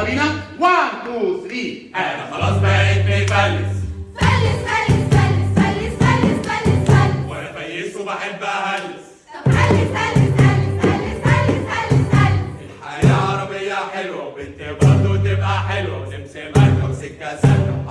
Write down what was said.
يلا بينا 1 2 3. انا خلاص بقيت مفلس فلس فلس فلس فلس فلس فلس فلس. وانا فيس وبحب اهلس. طب هلس هلس هلس هلس هلس هلس هلس. الحياة عربية حلوة وبنت برضه تبقى حلوة ونمشي مركب سكة سلة